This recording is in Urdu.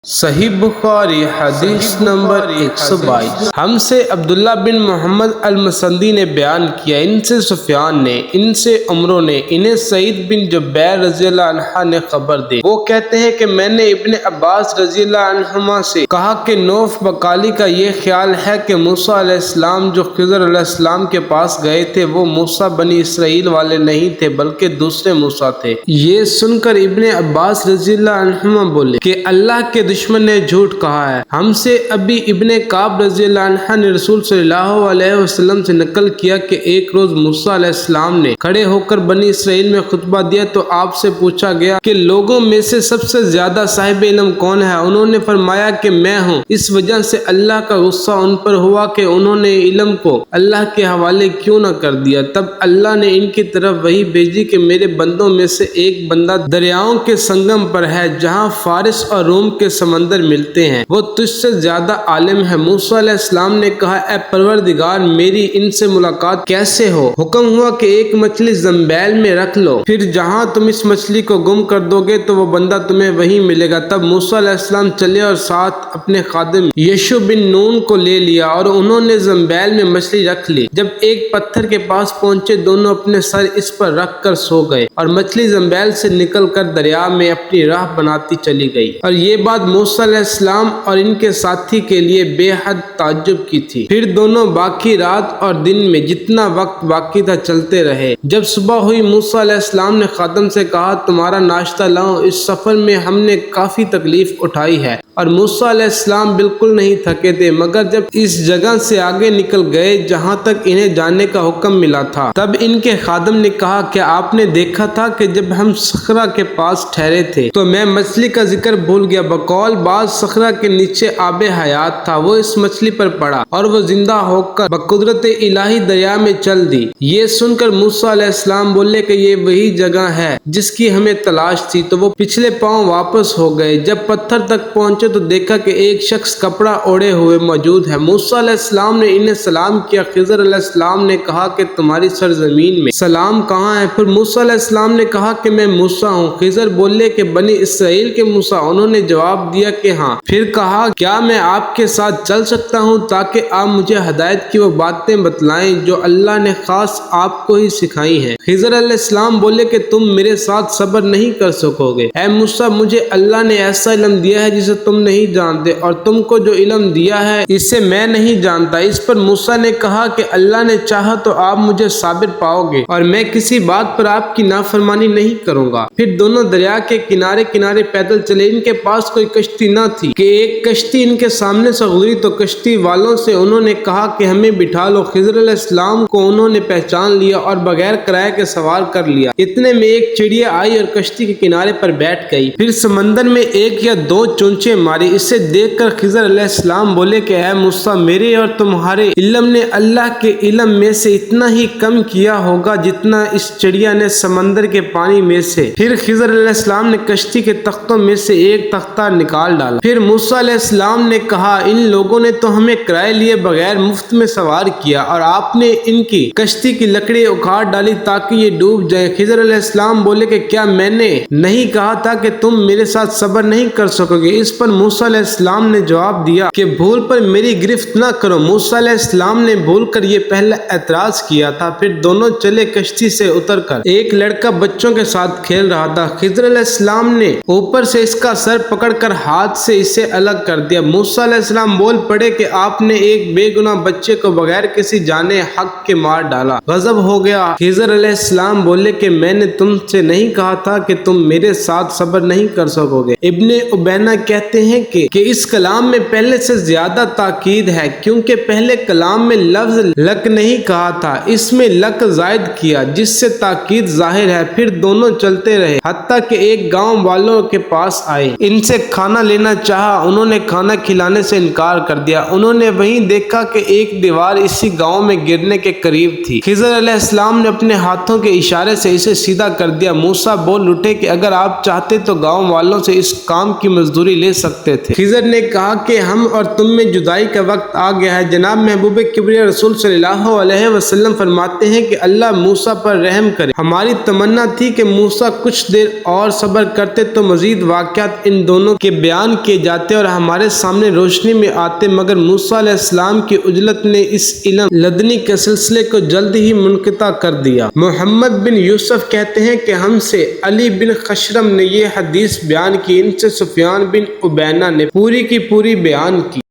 صحیح بخاری حدیث نمبر 122۔ ہم سے عبداللہ بن محمد المسندی نے بیان کیا، ان سے سفیان نے، ان سے عمرو نے، انہیں سعید بن جبیر رضی اللہ عنہ نے خبر دی۔ وہ کہتے ہیں کہ میں نے ابن عباس رضی اللہ عنہما سے کہا کہ نوف بقالی کا یہ خیال ہے کہ موسیٰ علیہ السلام جو خضر علیہ السلام کے پاس گئے تھے وہ موسیٰ بنی اسرائیل والے نہیں تھے بلکہ دوسرے موسیٰ تھے۔ یہ سن کر ابن عباس رضی اللہ عنہما بولے کہ اللہ کے دشمن نے جھوٹ کہا ہے۔ ہم سے ابی ابن کعب رضی اللہ عنہ نے رسول صلی اللہ علیہ وسلم سے نقل کیا کہ ایک روز موسیٰ علیہ السلام نے کھڑے ہو کر بنی اسرائیل میں خطبہ دیا تو آپ سے پوچھا گیا کہ لوگوں میں سے سب سے زیادہ صاحب علم کون ہے؟ انہوں نے فرمایا کہ میں ہوں۔ اس وجہ سے اللہ کا غصہ ان پر ہوا کہ انہوں نے علم کو اللہ کے حوالے کیوں نہ کر دیا۔ تب اللہ نے ان کی طرف وحی بھیجی کہ میرے بندوں میں سے ایک بندہ دریاؤں کے سنگم پر ہے جہاں فارس اور روم کے سمندر ملتے ہیں، وہ تجھ سے زیادہ عالم ہے۔ موسیٰ علیہ السلام نے کہا اے پروردگار میری ان سے ملاقات کیسے ہو؟ حکم ہوا کہ ایک مچھلی زنبیل میں رکھ لو، پھر جہاں تم اس مچھلی کو گم کر دو گے تو وہ بندہ تمہیں وہیں ملے گا۔ تب موسیٰ علیہ السلام چلے اور ساتھ اپنے خادم یشوع بن نون کو لے لیا اور انہوں نے زنبیل میں مچھلی رکھ لی۔ جب ایک پتھر کے پاس پہنچے دونوں اپنے سر اس پر رکھ کر سو گئے اور مچھلی زنبیل سے نکل کر دریا میں اپنی راہ بناتی چلی گئی۔ اور یہ بات موسیٰ علیہ السلام اور ان کے ساتھی کے لیے بے حد تعجب کی تھی۔ پھر دونوں باقی رات اور دن میں جتنا وقت باقی تھا چلتے رہے۔ جب صبح ہوئی موسیٰ علیہ السلام نے خادم سے کہا تمہارا ناشتہ لاؤ، اس سفر میں ہم نے کافی تکلیف اٹھائی ہے۔ اور موسیٰ علیہ السلام بالکل نہیں تھکے تھے مگر جب اس جگہ سے آگے نکل گئے جہاں تک انہیں جانے کا حکم ملا تھا تب ان کے خادم نے کہا کہ آپ نے دیکھا تھا کہ جب ہم صخرہ کے پاس ٹھہرے تھے تو میں مچھلی کا ذکر بھول گیا۔ بقول بعض صخرہ کے نیچے آب حیات تھا، وہ اس مچھلی پر پڑا اور وہ زندہ ہو کر بقدرت الہی دریا میں چل دی۔ یہ سن کر موسیٰ علیہ السلام بولے کہ یہ وہی جگہ ہے جس کی ہمیں تلاش تھی، تو وہ پچھلے پاؤں واپس ہو گئے۔ جب پتھر تک پہنچے تو دیکھا کہ ایک شخص کپڑا اوڑے ہوئے موجود ہے۔ موسیٰ علیہ السلام نے انہیں سلام کیا۔ خضر علیہ السلام نے کہا کہ تمہاری سرزمین میں سلام کہاں ہے؟ پھر موسیٰ علیہ السلام نے کہا کہ میں موسیٰ ہوں۔ خضر بولے کہ بنی اسرائیل کے موسیٰ؟ انہوں نے جواب دیا کہ ہاں۔ پھر کہا کیا میں آپ کے ساتھ چل سکتا ہوں تاکہ آپ مجھے ہدایت کی وہ باتیں بتلائیں جو اللہ نے خاص آپ کو ہی سکھائی ہیں؟ خضر علیہ السلام بولے کہ تم میرے ساتھ صبر نہیں کر سکو گے۔ اے موسیٰ مجھے اللہ نے ایسا علم دیا ہے جسے تم نہیں جانتے، اور تم کو جو علم دیا ہے اسے میں نہیں جانتا۔ اس پر موسیٰ نے کہا کہ اللہ نے چاہا تو آپ مجھے صابر پاؤ گے اور میں کسی بات پر آپ کی نافرمانی نہیں کروں گا۔ پھر دونوں دریا کے کنارے کنارے پیدل چلے۔ ان کے پاس کوئی کشتی نہ تھی کہ ایک کشتی ان کے سامنے سے گزری تو کشتی والوں سے انہوں نے کہا کہ ہمیں بٹھا لو۔ خضر علیہ السلام کو انہوں نے پہچان لیا اور بغیر کرائے کے سوار کر لیا۔ اتنے میں ایک چڑیا آئی اور کشتی کے کنارے پر بیٹھ گئی، پھر سمندر میں ایک یا دو چونچیں ماری۔ اسے دیکھ کر خضر علیہ السلام بولے کہ اے موسیٰ میرے اور تمہارے علم نے اللہ کے علم میں سے اتنا ہی کم کیا ہوگا جتنا اس چڑیا نے سمندر کے پانی میں سے۔ پھر خضر علیہ السلام نے کشتی کے تختوں میں سے ایک تختہ نکال ڈالا۔ پھر موسیٰ علیہ السلام نے کہا ان لوگوں نے تو ہمیں کرائے لیے بغیر مفت میں سوار کیا اور آپ نے ان کی کشتی کی لکڑی اکھاڑ ڈالی تاکہ یہ ڈوب جائیں۔ خضر علیہ السلام بولے کہ کیا میں نے نہیں کہا تھا کہ تم میرے ساتھ صبر نہیں کر سکو گے؟ اس پر موسیٰ علیہ السلام نے جواب دیا کہ بھول پر میری گرفت نہ کرو۔ موسیٰ علیہ السلام نے بھول کر یہ پہلا اعتراض کیا تھا۔ پھر دونوں چلے۔ کشتی سے اتر کر ایک لڑکا بچوں کے ساتھ کھیل رہا تھا۔ خضر علیہ السلام نے اوپر سے اس کا سر پکڑ کر ہاتھ سے اسے الگ کر دیا۔ موسیٰ علیہ السلام بول پڑے کہ آپ نے ایک بے گناہ بچے کو بغیر کسی جانے حق کے مار ڈالا، غضب ہو گیا۔ خضر علیہ السلام بولے کہ میں نے تم سے نہیں کہا تھا کہ تم میرے ساتھ صبر نہیں کر سکو گے؟ ابن عبینہ کہتے ہیں کہ اس کلام میں پہلے سے زیادہ تاکید ہے کیونکہ پہلے کلام میں لفظ لک نہیں کہا تھا، اس میں لک زائد کیا جس سے تاکید ظاہر ہے۔ پھر دونوں چلتے رہے حتیٰ کہ ایک گاؤں والوں کے پاس آئے۔ ان سے کھانا لینا چاہا، انہوں نے کھانا کھلانے سے انکار کر دیا۔ انہوں نے وہیں دیکھا کہ ایک دیوار اسی گاؤں میں گرنے کے قریب تھی۔ خضر علیہ السلام نے اپنے ہاتھوں کے اشارے سے اسے سیدھا کر دیا۔ موسیٰ بول اٹھے کہ اگر آپ چاہتے تو گاؤں والوں سے اس کام کی مزدوری لے سکتے سکتے تھے۔ خضر نے کہا کہ ہم اور تم میں جدائی کا وقت آ گیا ہے۔ جناب محبوب کبریا رسول صلی اللہ علیہ وسلم فرماتے ہیں کہ اللہ موسیٰ پر رحم کرے۔ ہماری تمنا تھی کہ موسیٰ کچھ دیر اور صبر کرتے تو مزید واقعات ان دونوں کے بیان کیے جاتے اور ہمارے سامنے روشنی میں آتے، مگر موسیٰ علیہ السلام کی عجلت نے اس علم لدنی کے سلسلے کو جلد ہی منقطع کر دیا۔ محمد بن یوسف کہتے ہیں کہ ہم سے علی بن خشرم نے یہ حدیث بیان کی، ان سے سفیان بن عبینہ نے پوری کی پوری بیان کی۔